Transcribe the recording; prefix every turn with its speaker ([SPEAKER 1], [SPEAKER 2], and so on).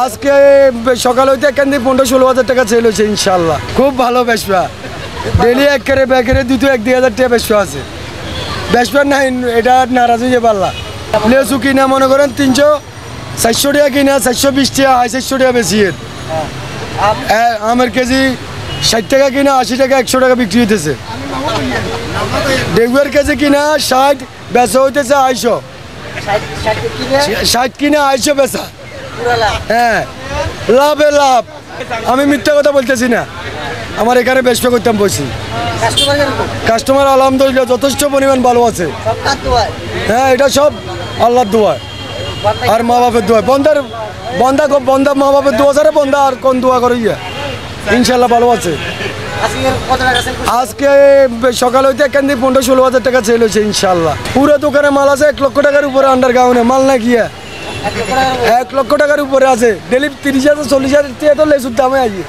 [SPEAKER 1] আজকে সকাল হইতে এখান থেকে 15-16 হাজার টাকা সেল হয়েছে ইনশাল্লাহ। খুব ভালো বেশপা, ডেলি একেরে ব্যাকেরে 2-1-2 হাজার টাকা বেশপা আছে। বেশপা নাই এটা নারাজ হয়ে পারলা। লেসু কিনা মনে করেন 300-400 টাকা কিনা, 420 টাকা, 450 টাকা বেশি। আমের কেজি 60 টাকা কিনা, 80 টাকা, 100 টাকা বিক্রি হইতেছে। ডেগুয়ার কেজি কিনা 60, বেচা হইতেছে 250। 60 কিনা 250 বেচা। হ্যাঁ, লাভে লাভ। আমি মিথ্যা কথা বলতেছি না, আমার এখানে ব্যবসা করতাম বসি। কাস্টমার আলহামদুলিল্লাহ যথেষ্ট পরিমাণ ভালো আছে। হ্যাঁ, এটা সব আল্লাহর দোয়া আর মা বাপের দোয়া। বন্দা মা বাপের দোয়া ছাড়া বন্দা আর কোন দোয়া করে ইনশাল্লাহ ভালো আছে। আজকে সকাল হইতে এখান থেকে 15-16 হাজার টাকা সেল হয়েছে ইনশাল্লাহ। পুরো দোকানে মাল আছে 1 লক্ষ টাকার উপরে। আন্ডারগ্রাউন্ডে মাল না গিয়া 1 লক্ষ টাকার উপরে আছে। ডেলি 30,000-40,000 টাকা তো লেসুর দামে আছে।